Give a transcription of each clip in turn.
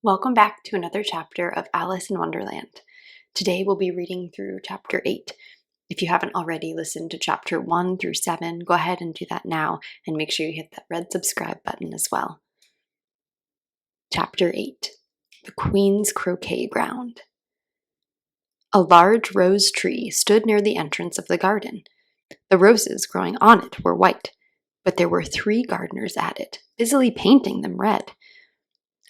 Welcome back to another chapter of Alice in Wonderland. Today we'll be reading through chapter 8. If you haven't already listened to chapter 1 through 7, go ahead and do that now and make sure you hit that red subscribe button as well. Chapter 8. The Queen's Croquet Ground. A large rose tree stood near the entrance of the garden. The roses growing on it were white, but there were 3 gardeners at it, busily painting them red.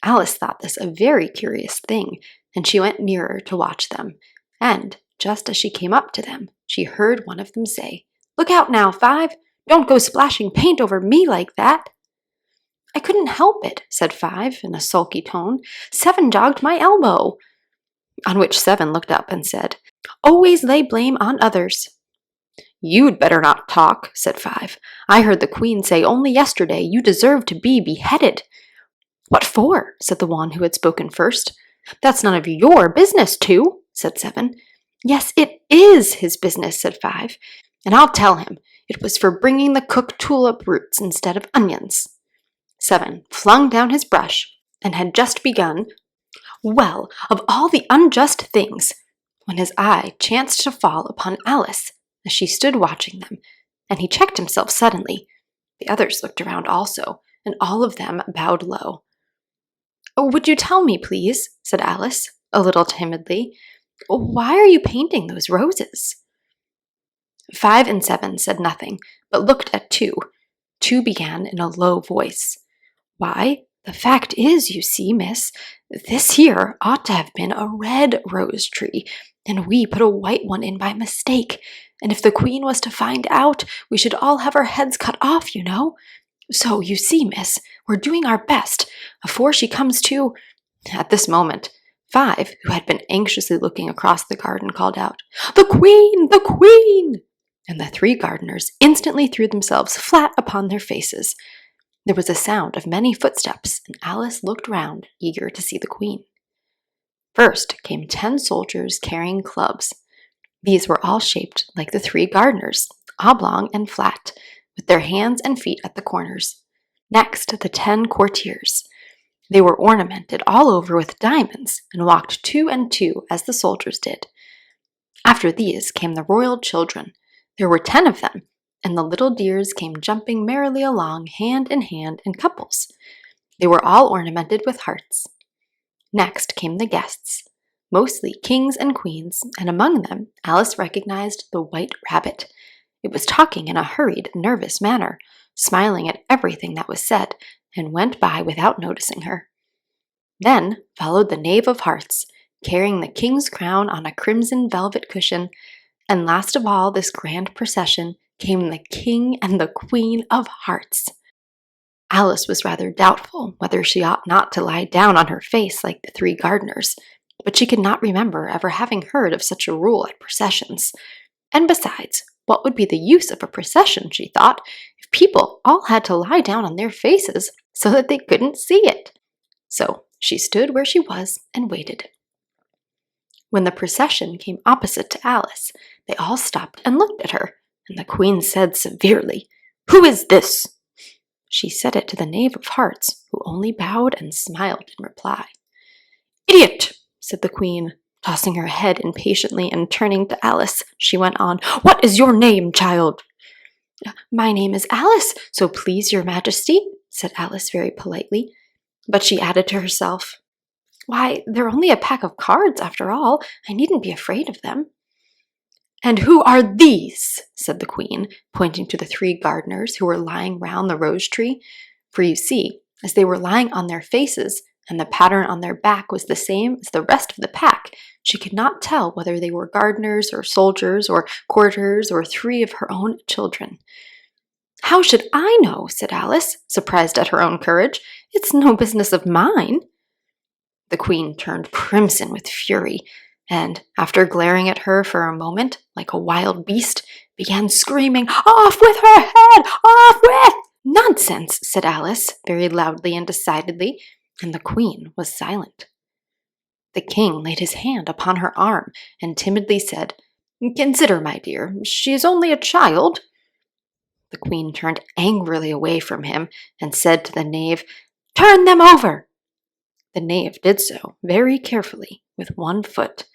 Alice thought this a very curious thing, and she went nearer to watch them, and, just as she came up to them, she heard one of them say, "Look out now, Five! Don't go splashing paint over me like that!" "I couldn't help it," said Five in a sulky tone. "Seven jogged my elbow." On which Seven looked up and said, "Always lay blame on others." "You'd better not talk," said Five. "I heard the Queen say only yesterday you deserve to be beheaded." "What for?" said the one who had spoken first. "That's none of your business, too," said Seven. "Yes, it is his business," said Five, "and I'll tell him. It was for bringing the cooked tulip roots instead of onions." Seven flung down his brush and had just begun, "Well, of all the unjust things," when his eye chanced to fall upon Alice as she stood watching them, and he checked himself suddenly. The others looked around also, and all of them bowed low. "Oh, would you tell me, please," said Alice, a little timidly, "why are you painting those roses?" 5 and 7 said nothing, but looked at 2. 2 began in a low voice. "Why, the fact is, you see, miss, this here ought to have been a red rose tree, and we put a white one in by mistake, and if the Queen was to find out, we should all have our heads cut off, you know. So, you see, miss, we're doing our best, afore she comes to—" At this moment, 5, who had been anxiously looking across the garden, called out, "The Queen! The Queen!" And the 3 gardeners instantly threw themselves flat upon their faces. There was a sound of many footsteps, and Alice looked round, eager to see the Queen. First came 10 soldiers carrying clubs. These were all shaped like the 3 gardeners, oblong and flat, with their hands and feet at the corners. Next, the 10 courtiers. They were ornamented all over with diamonds and walked 2 and 2 as the soldiers did. After these came the royal children. There were 10 of them, and the little dears came jumping merrily along hand in couples. They were all ornamented with hearts. Next came the guests, mostly kings and queens, and among them Alice recognized the White Rabbit. It was talking in a hurried, nervous manner, smiling at everything that was said, and went by without noticing her. Then followed the Knave of Hearts, carrying the king's crown on a crimson velvet cushion, and last of all this grand procession came the King and the Queen of Hearts. Alice was rather doubtful whether she ought not to lie down on her face like the 3 gardeners, but she could not remember ever having heard of such a rule at processions. And besides, what would be the use of a procession, she thought, if people all had to lie down on their faces so that they couldn't see it? So she stood where she was and waited. When the procession came opposite to Alice, they all stopped and looked at her, and the Queen said severely, "Who is this?" She said it to the Knave of Hearts, who only bowed and smiled in reply. "Idiot!" said the Queen, tossing her head impatiently, and turning to Alice, she went on, "What is your name, child?" "My name is Alice, so please your Majesty," said Alice very politely. But she added to herself, "Why, they're only a pack of cards, after all. I needn't be afraid of them." "And who are these?" said the Queen, pointing to the 3 gardeners who were lying round the rose tree. For you see, as they were lying on their faces, and the pattern on their back was the same as the rest of the pack, she could not tell whether they were gardeners or soldiers or courtiers or 3 of her own children. "How should I know?" said Alice, surprised at her own courage. "It's no business of mine." The Queen turned crimson with fury, and, after glaring at her for a moment like a wild beast, began screaming, "Off with her head! Off with—" "Nonsense!" said Alice, very loudly and decidedly, and the Queen was silent. The King laid his hand upon her arm and timidly said, "Consider, my dear, she is only a child." The Queen turned angrily away from him and said to the Knave, "Turn them over." The knave did so, very carefully, with one foot.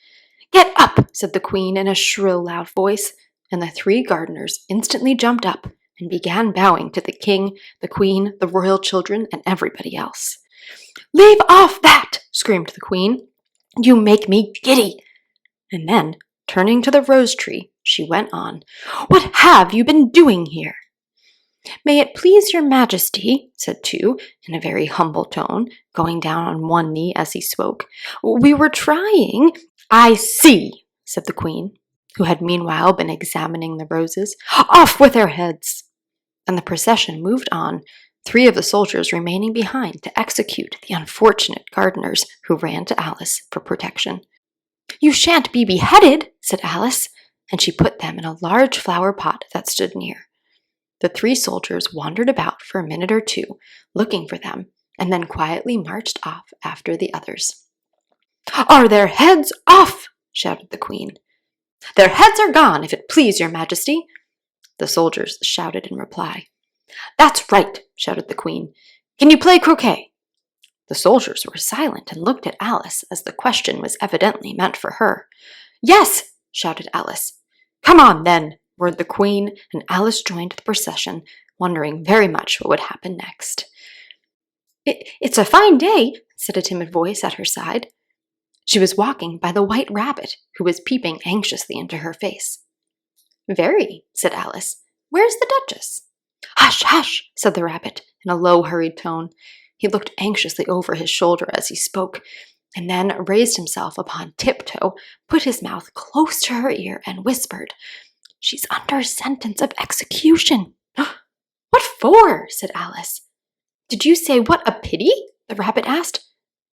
"Get up!" said the queen in a shrill, loud voice, and the 3 gardeners instantly jumped up and began bowing to the king, the queen, the royal children, and everybody else. "Leave off that!" screamed the queen. "You make me giddy!" And then, turning to the rose tree, she went on, "What have you been doing here?" "May it please your majesty," said Two, in a very humble tone, going down on one knee as he spoke, "we were trying—" "I see," said the queen, who had meanwhile been examining the roses. "Off with their heads!" And the procession moved on, 3 of the soldiers remaining behind to execute the unfortunate gardeners who ran to Alice for protection. "You shan't be beheaded," said Alice, and she put them in a large flower pot that stood near. The 3 soldiers wandered about for a minute or 2, looking for them, and then quietly marched off after the others. "Are their heads off?" shouted the queen. "Their heads are gone, if it please your majesty," the soldiers shouted in reply. "That's right," shouted the queen. "Can you play croquet?" The soldiers were silent and looked at Alice, as the question was evidently meant for her. "Yes," shouted Alice. "Come on, then," roared the queen, and Alice joined the procession, wondering very much what would happen next. It's a fine day," said a timid voice at her side. She was walking by the white rabbit, who was peeping anxiously into her face. "Very," said Alice. "Where's the Duchess?" "Hush, hush," said the rabbit, in a low, hurried tone. He looked anxiously over his shoulder as he spoke, and then raised himself upon tiptoe, put his mouth close to her ear, and whispered, "She's under sentence of execution." "What for?" said Alice. "Did you say what a pity?" the rabbit asked.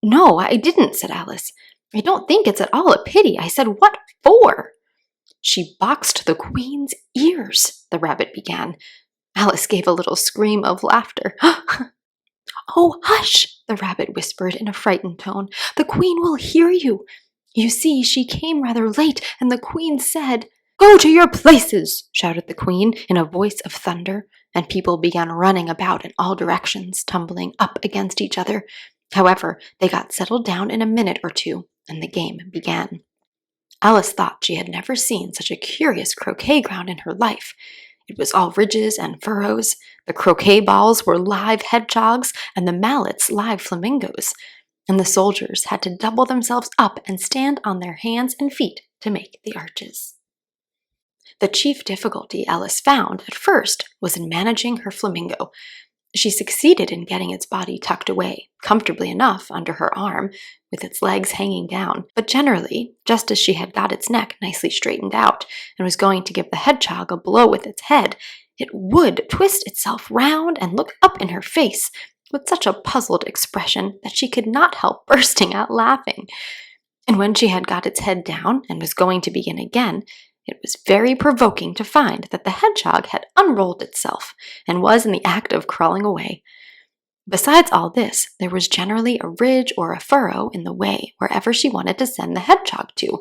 "No, I didn't," said Alice. "I don't think it's at all a pity. I said, what for?" "She boxed the queen's ears," the rabbit began. Alice gave a little scream of laughter. "Oh, hush," the rabbit whispered in a frightened tone. "The queen will hear you. You see, she came rather late, and the queen said—" "Go to your places!" shouted the queen in a voice of thunder, and people began running about in all directions, tumbling up against each other. However, they got settled down in a minute or 2, and the game began. Alice thought she had never seen such a curious croquet ground in her life. It was all ridges and furrows. The croquet balls were live hedgehogs, and the mallets live flamingos. And the soldiers had to double themselves up and stand on their hands and feet to make the arches. The chief difficulty Alice found at first was in managing her flamingo. She succeeded in getting its body tucked away, comfortably enough under her arm, with its legs hanging down, but generally, just as she had got its neck nicely straightened out and was going to give the hedgehog a blow with its head, it would twist itself round and look up in her face with such a puzzled expression that she could not help bursting out laughing. And when she had got its head down and was going to begin again, it was very provoking to find that the hedgehog had unrolled itself and was in the act of crawling away. Besides all this, there was generally a ridge or a furrow in the way wherever she wanted to send the hedgehog to,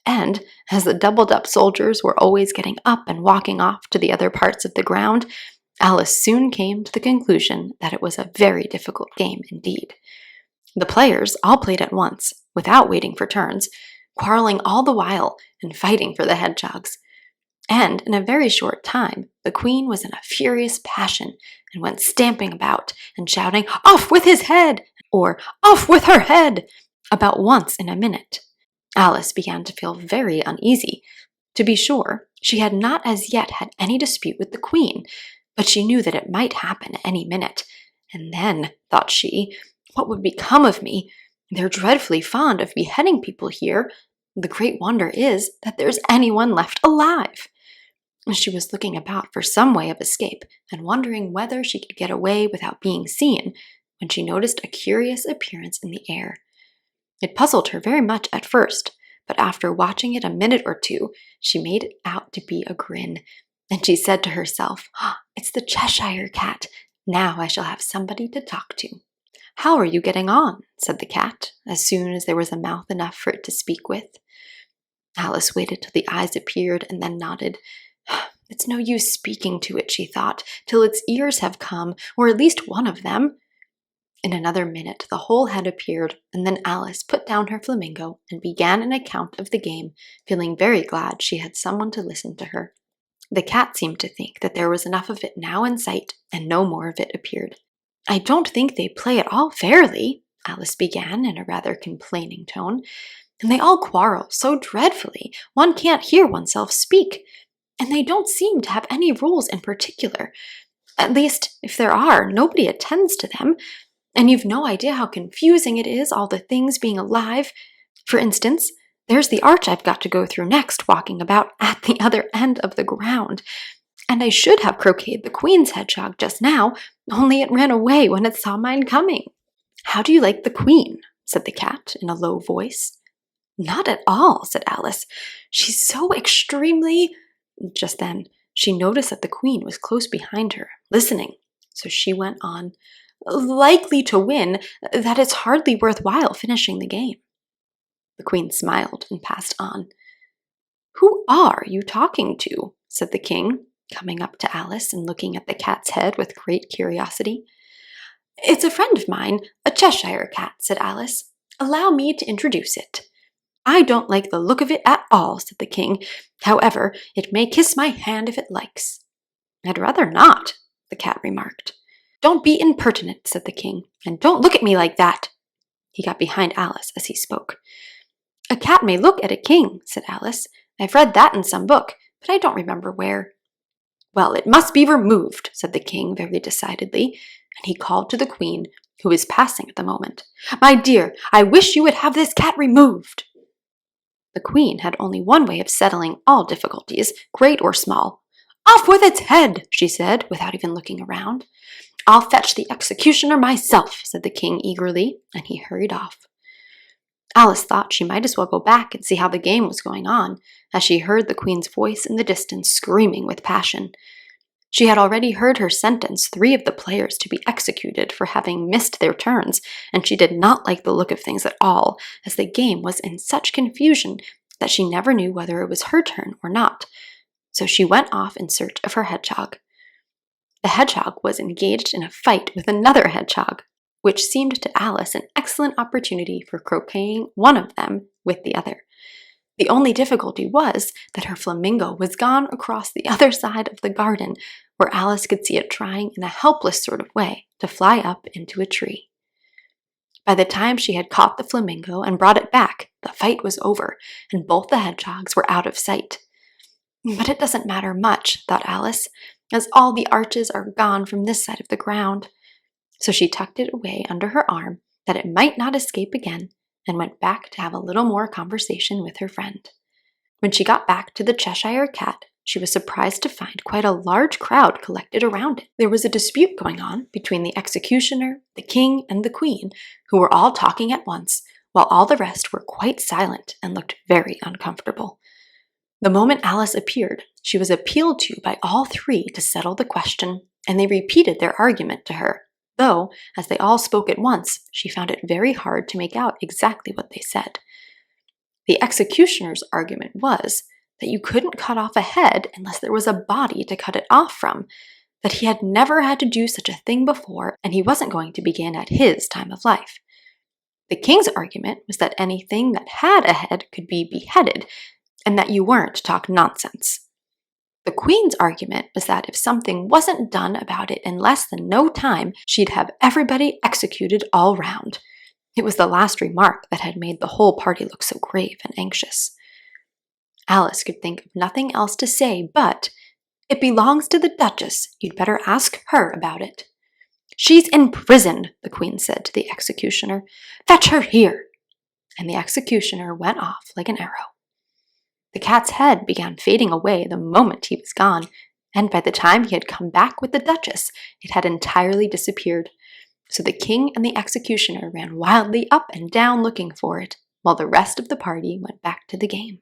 and as the doubled-up soldiers were always getting up and walking off to the other parts of the ground, Alice soon came to the conclusion that it was a very difficult game indeed. The players all played at once, without waiting for turns, quarreling all the while and fighting for the hedgehogs. And in a very short time, the queen was in a furious passion and went stamping about and shouting, "Off with his head!" or "Off with her head!" about once in a minute. Alice began to feel very uneasy. To be sure, she had not as yet had any dispute with the queen, but she knew that it might happen any minute. And then, thought she, what would become of me? They're dreadfully fond of beheading people here. The great wonder is that there's anyone left alive. She was looking about for some way of escape and wondering whether she could get away without being seen, when she noticed a curious appearance in the air. It puzzled her very much at first, but after watching it a minute or 2, she made it out to be a grin, and she said to herself, "It's the Cheshire Cat. Now I shall have somebody to talk to." "How are you getting on?" said the cat, as soon as there was a mouth enough for it to speak with. Alice waited till the eyes appeared and then nodded. "It's no use speaking to it," she thought, "till its ears have come, or at least one of them." In another minute, the whole head appeared, and then Alice put down her flamingo and began an account of the game, feeling very glad she had someone to listen to her. The cat seemed to think that there was enough of it now in sight, and no more of it appeared. "I don't think they play at all fairly," Alice began in a rather complaining tone, "and they all quarrel so dreadfully one can't hear oneself speak. And they don't seem to have any rules in particular. At least, if there are, nobody attends to them. And you've no idea how confusing it is, all the things being alive. For instance, there's the arch I've got to go through next, walking about at the other end of the ground. And I should have croqueted the queen's hedgehog just now, only it ran away when it saw mine coming." "How do you like the queen?" said the cat in a low voice. "Not at all," said Alice. "She's so extremely—" Just then, she noticed that the queen was close behind her, listening, so she went on, "Likely to win, that it's hardly worthwhile finishing the game." The queen smiled and passed on. "Who are you talking to?" said the king, coming up to Alice and looking at the cat's head with great curiosity. "It's a friend of mine, a Cheshire cat," said Alice. "Allow me to introduce it." "I don't like the look of it at all," said the king. "However, it may kiss my hand if it likes." "I'd rather not," the cat remarked. "Don't be impertinent," said the king, "and don't look at me like that." He got behind Alice as he spoke. "A cat may look at a king," said Alice. "I've read that in some book, but I don't remember where." "Well, it must be removed," said the king very decidedly, and he called to the queen, who was passing at the moment. "My dear, I wish you would have this cat removed." The queen had only one way of settling all difficulties, great or small. "Off with its head," she said, without even looking around. "I'll fetch the executioner myself," said the king eagerly, and he hurried off. Alice thought she might as well go back and see how the game was going on, as she heard the queen's voice in the distance screaming with passion. She had already heard her sentence 3 of the players to be executed for having missed their turns, and she did not like the look of things at all, as the game was in such confusion that she never knew whether it was her turn or not. So she went off in search of her hedgehog. The hedgehog was engaged in a fight with another hedgehog, which seemed to Alice an excellent opportunity for croqueting one of them with the other. The only difficulty was that her flamingo was gone across the other side of the garden, where Alice could see it trying in a helpless sort of way to fly up into a tree. By the time she had caught the flamingo and brought it back, the fight was over, and both the hedgehogs were out of sight. "But it doesn't matter much," thought Alice, "as all the arches are gone from this side of the ground." So she tucked it away under her arm, that it might not escape again, and went back to have a little more conversation with her friend. When she got back to the Cheshire Cat, she was surprised to find quite a large crowd collected around it. There was a dispute going on between the executioner, the king, and the queen, who were all talking at once, while all the rest were quite silent and looked very uncomfortable. The moment Alice appeared, she was appealed to by all 3 to settle the question, and they repeated their argument to her, though, as they all spoke at once, she found it very hard to make out exactly what they said. The executioner's argument was that you couldn't cut off a head unless there was a body to cut it off from, that he had never had to do such a thing before, and he wasn't going to begin at his time of life. The king's argument was that anything that had a head could be beheaded, and that you weren't to talk nonsense. The queen's argument was that if something wasn't done about it in less than no time, she'd have everybody executed all round. It was the last remark that had made the whole party look so grave and anxious. Alice could think of nothing else to say but, "It belongs to the Duchess. You'd better ask her about it." "She's in prison," the queen said to the executioner. "Fetch her here." And the executioner went off like an arrow. The cat's head began fading away the moment he was gone, and by the time he had come back with the Duchess, it had entirely disappeared. So the king and the executioner ran wildly up and down looking for it, while the rest of the party went back to the game.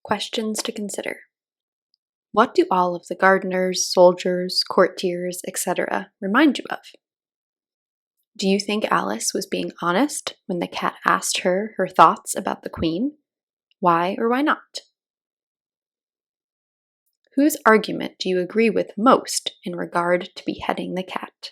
Questions to consider. What do all of the gardeners, soldiers, courtiers, etc. remind you of? Do you think Alice was being honest when the cat asked her her thoughts about the queen? Why or why not? Whose argument do you agree with most in regard to beheading the cat?